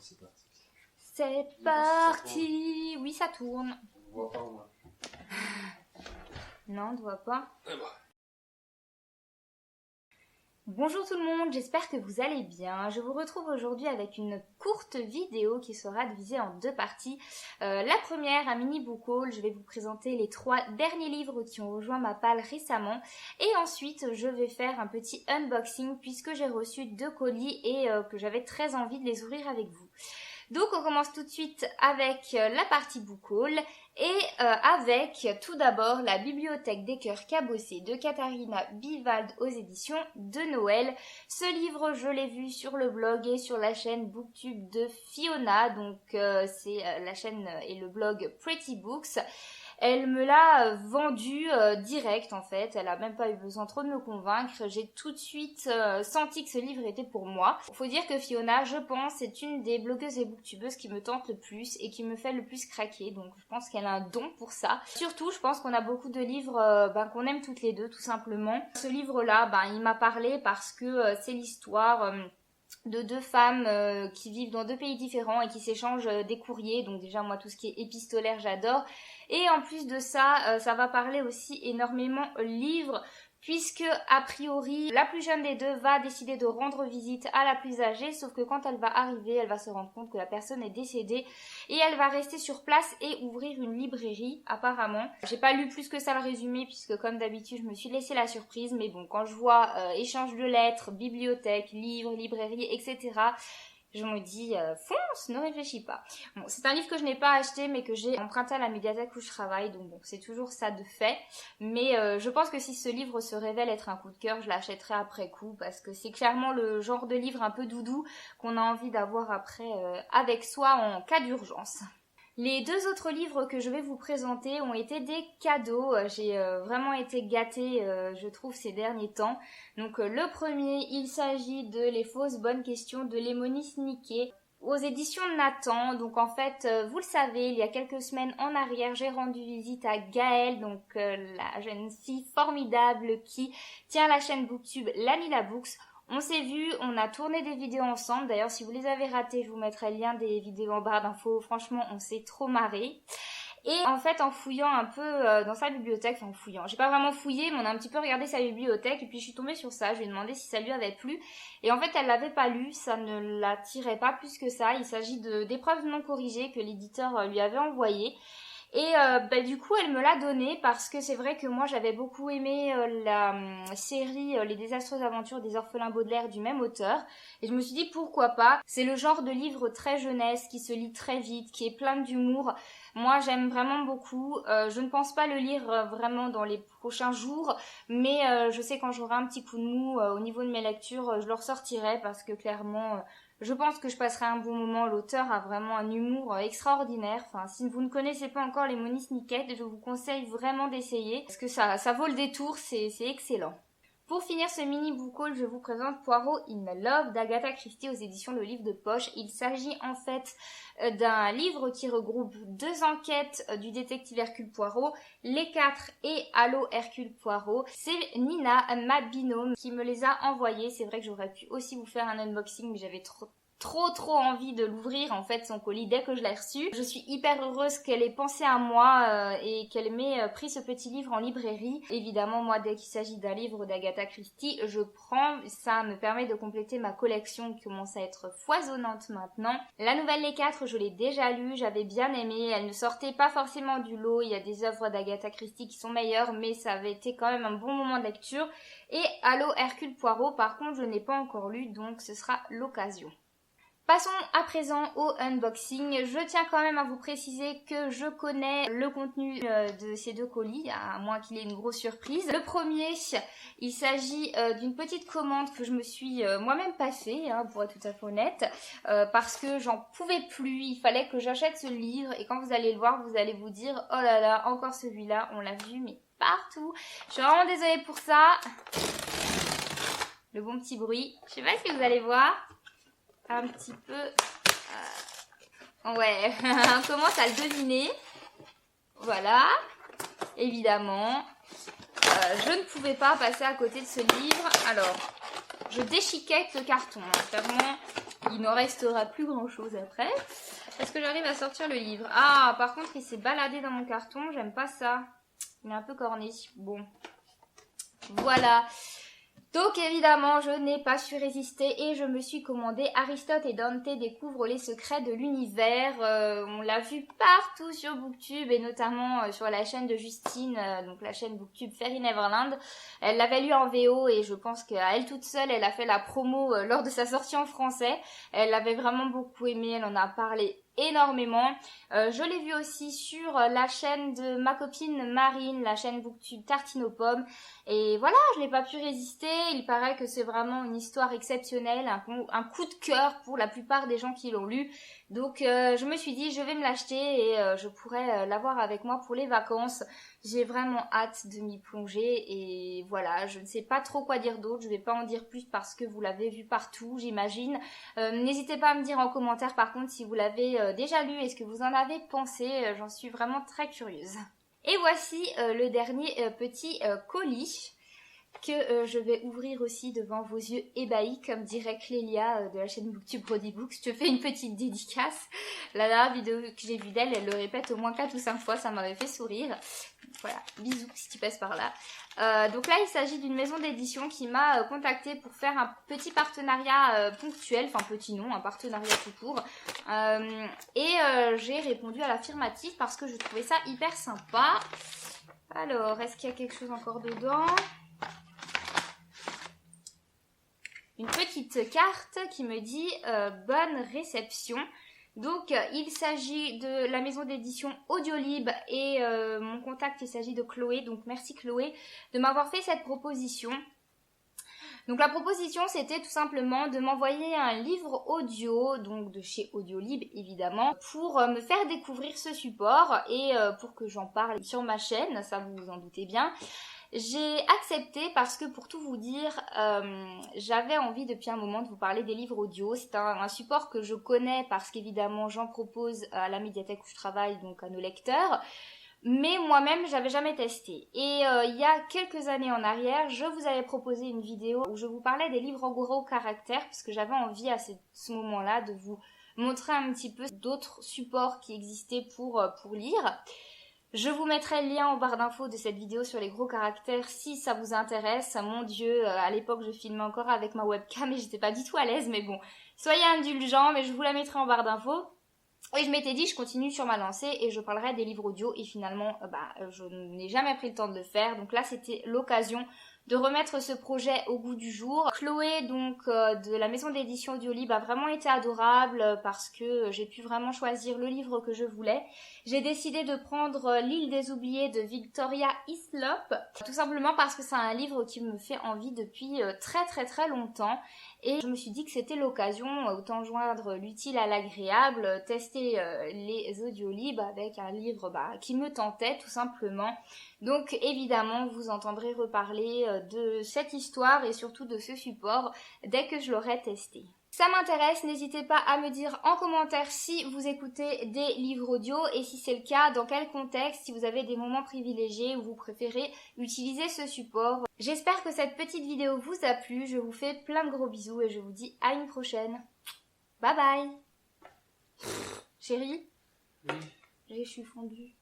c'est parti. C'est parti. Oui, ça tourne. On voit pas au moins. Non, on ne voit pas. Eh ben. Bonjour tout le monde, j'espère que vous allez bien. Je vous retrouve aujourd'hui avec une courte vidéo qui sera divisée en deux parties. La première, un mini book haul, je vais vous présenter les 3 derniers livres qui ont rejoint ma palle récemment. Et ensuite, je vais faire un petit unboxing puisque j'ai reçu 2 colis et que j'avais très envie de les ouvrir avec vous. Donc on commence tout de suite avec la partie book haul et avec tout d'abord la Bibliothèque des cœurs cabossés de Katharina Bivald aux éditions de Noël. Ce livre, je l'ai vu sur le blog et sur la chaîne Booktube de Fiona, donc c'est la chaîne et le blog Pretty Books. Elle me l'a vendu direct en fait, elle a même pas eu besoin trop de me convaincre, j'ai tout de suite senti que ce livre était pour moi. Faut dire que Fiona, je pense, c'est une des blogueuses et booktubeuses qui me tente le plus et qui me fait le plus craquer, donc je pense qu'elle a un don pour ça. Surtout, je pense qu'on a beaucoup de livres qu'on aime toutes les deux tout simplement. Ce livre-là, il m'a parlé parce que c'est l'histoire... de 2 femmes qui vivent dans 2 pays différents et qui s'échangent des courriers. Donc déjà, moi, tout ce qui est épistolaire, j'adore. Et en plus de ça, ça va parler aussi énormément livre, puisque, a priori, la plus jeune des 2 va décider de rendre visite à la plus âgée, sauf que quand elle va arriver, elle va se rendre compte que la personne est décédée et elle va rester sur place et ouvrir une librairie, apparemment. J'ai pas lu plus que ça le résumé, puisque comme d'habitude, je me suis laissé la surprise, mais bon, quand je vois échange de lettres, bibliothèque, livres, librairie, etc., je me dis, fonce, ne réfléchis pas. Bon, c'est un livre que je n'ai pas acheté, mais que j'ai emprunté à la médiathèque où je travaille, donc bon, c'est toujours ça de fait. Mais je pense que si ce livre se révèle être un coup de cœur, je l'achèterai après coup, parce que c'est clairement le genre de livre un peu doudou qu'on a envie d'avoir après avec soi en cas d'urgence. Les 2 autres livres que je vais vous présenter ont été des cadeaux. J'ai vraiment été gâtée, je trouve, ces derniers temps. Donc le premier, il s'agit de Les fausses bonnes questions de Lemony Snicket aux éditions Nathan. Donc en fait, vous le savez, il y a quelques semaines en arrière, j'ai rendu visite à Gaëlle, donc la jeune fille formidable qui tient la chaîne Booktube Lanila Books. On s'est vu, on a tourné des vidéos ensemble. D'ailleurs, si vous les avez ratées, je vous mettrai le lien des vidéos en barre d'infos. Franchement, on s'est trop marré. Et en fait, en fouillant un peu dans sa bibliothèque, enfin en fouillant, j'ai pas vraiment fouillé, mais on a un petit peu regardé sa bibliothèque et puis je suis tombée sur ça. Je lui ai demandé si ça lui avait plu. Et en fait, elle l'avait pas lu, ça ne l'attirait pas plus que ça. Il s'agit d'épreuves non corrigées que l'éditeur lui avait envoyées. Et du coup, elle me l'a donné parce que c'est vrai que moi, j'avais beaucoup aimé la série Les désastreuses aventures des orphelins Baudelaire du même auteur. Et je me suis dit, pourquoi pas. C'est le genre de livre très jeunesse, qui se lit très vite, qui est plein d'humour. Moi, j'aime vraiment beaucoup. Je ne pense pas le lire vraiment dans les prochains jours, mais je sais quand j'aurai un petit coup de mou au niveau de mes lectures, je le ressortirai parce que clairement... je pense que je passerai un bon moment. L'auteur a vraiment un humour extraordinaire. Enfin, si vous ne connaissez pas encore Lemony Snicket, je vous conseille vraiment d'essayer. Parce que ça vaut le détour, c'est excellent. Pour finir ce mini book haul, je vous présente Poirot in Love d'Agatha Christie aux éditions Le Livre de Poche. Il s'agit en fait d'un livre qui regroupe 2 enquêtes du détective Hercule Poirot, Les 4 et Allô Hercule Poirot. C'est Nina, ma binôme, qui me les a envoyés. C'est vrai que j'aurais pu aussi vous faire un unboxing, mais j'avais trop envie de l'ouvrir en fait son colis dès que je l'ai reçu. Je suis hyper heureuse qu'elle ait pensé à moi et qu'elle m'ait pris ce petit livre en librairie. Évidemment, moi, dès qu'il s'agit d'un livre d'Agatha Christie, je prends. Ça me permet de compléter ma collection qui commence à être foisonnante maintenant. La nouvelle Les 4, je l'ai déjà lue, j'avais bien aimé. Elle ne sortait pas forcément du lot. Il y a des œuvres d'Agatha Christie qui sont meilleures, mais ça avait été quand même un bon moment de lecture. Et Allô Hercule Poirot, par contre, je n'ai pas encore lu, donc ce sera l'occasion. Passons à présent au unboxing. Je tiens quand même à vous préciser que je connais le contenu de ces 2 colis, à moins qu'il y ait une grosse surprise. Le premier, il s'agit d'une petite commande que je me suis moi-même passée, pour être tout à fait honnête, parce que j'en pouvais plus, il fallait que j'achète ce livre, et quand vous allez le voir, vous allez vous dire « Oh là là, encore celui-là, on l'a vu, mais partout !» Je suis vraiment désolée pour ça. Le bon petit bruit, je sais pas si vous allez voir. Un petit peu... ouais, on commence à le deviner. Voilà, évidemment. Je ne pouvais pas passer à côté de ce livre. Alors, je déchiquette le carton. Clairement, il n'en restera plus grand chose après. Est-ce que j'arrive à sortir le livre? Ah, par contre, il s'est baladé dans mon carton, j'aime pas ça. Il est un peu corné. Bon, voilà. Donc évidemment, je n'ai pas su résister et je me suis commandé Aristote et Dante découvrent les secrets de l'univers. On l'a vu partout sur Booktube et notamment sur la chaîne de Justine, donc la chaîne Booktube Fairy Neverland. Elle l'avait lu en VO et je pense qu'à elle toute seule, elle a fait la promo lors de sa sortie en français. Elle l'avait vraiment beaucoup aimé, elle en a parlé énormément. Je l'ai vu aussi sur la chaîne de ma copine Marine, la chaîne Booktube Tartine aux pommes. Et voilà, je n'ai pas pu résister. Il paraît que c'est vraiment une histoire exceptionnelle, un coup de cœur pour la plupart des gens qui l'ont lu. Donc je me suis dit, je vais me l'acheter et je pourrai l'avoir avec moi pour les vacances. J'ai vraiment hâte de m'y plonger et voilà, je ne sais pas trop quoi dire d'autre. Je vais pas en dire plus parce que vous l'avez vu partout, j'imagine. N'hésitez pas à me dire en commentaire par contre si vous l'avez déjà lu et ce que vous en avez pensé. J'en suis vraiment très curieuse. Et voici le dernier petit colis que je vais ouvrir aussi devant vos yeux ébahis, comme dirait Clélia de la chaîne Booktube Brody Books. Je te fais une petite dédicace. La dernière vidéo que j'ai vue d'elle, elle le répète au moins 4 ou 5 fois, ça m'avait fait sourire. Voilà, bisous si tu passes par là. Donc là, il s'agit d'une maison d'édition qui m'a contactée pour faire un petit partenariat ponctuel, enfin petit non, un partenariat tout court. J'ai répondu à l'affirmative parce que je trouvais ça hyper sympa. Alors, est-ce qu'il y a quelque chose encore dedans ? Une petite carte qui me dit bonne réception. Donc il s'agit de la maison d'édition Audiolib et mon contact il s'agit de Chloé. Donc merci Chloé de m'avoir fait cette proposition. Donc la proposition c'était tout simplement de m'envoyer un livre audio, donc de chez Audiolib évidemment, pour me faire découvrir ce support et pour que j'en parle sur ma chaîne, ça vous vous en doutez bien. J'ai accepté parce que pour tout vous dire, j'avais envie depuis un moment de vous parler des livres audio. C'est un support que je connais parce qu'évidemment j'en propose à la médiathèque où je travaille, donc à nos lecteurs. Mais moi-même, j'avais jamais testé. Et il y a quelques années en arrière, je vous avais proposé une vidéo où je vous parlais des livres en gros caractères parce que j'avais envie à ce moment-là de vous montrer un petit peu d'autres supports qui existaient pour lire. Je vous mettrai le lien en barre d'infos de cette vidéo sur les gros caractères si ça vous intéresse. Mon Dieu, à l'époque je filmais encore avec ma webcam et j'étais pas du tout à l'aise, mais bon, soyez indulgents, mais je vous la mettrai en barre d'infos. Et je m'étais dit, je continue sur ma lancée et je parlerai des livres audio et finalement, je n'ai jamais pris le temps de le faire. Donc là, c'était l'occasion de remettre ce projet au goût du jour. Chloé, donc, de la maison d'édition Audiolib a vraiment été adorable parce que j'ai pu vraiment choisir le livre que je voulais. J'ai décidé de prendre L'île des oubliés de Victoria Hislop, tout simplement parce que c'est un livre qui me fait envie depuis très très très longtemps. Et je me suis dit que c'était l'occasion, autant joindre l'utile à l'agréable, tester les Audiolib avec un livre qui me tentait tout simplement. Donc évidemment, vous entendrez reparler de cette histoire et surtout de ce support dès que je l'aurai testé. Ça m'intéresse, n'hésitez pas à me dire en commentaire si vous écoutez des livres audio et si c'est le cas, dans quel contexte, si vous avez des moments privilégiés où vous préférez utiliser ce support. J'espère que cette petite vidéo vous a plu, je vous fais plein de gros bisous et je vous dis à une prochaine. Bye bye. Chérie, Oui. je suis fondue.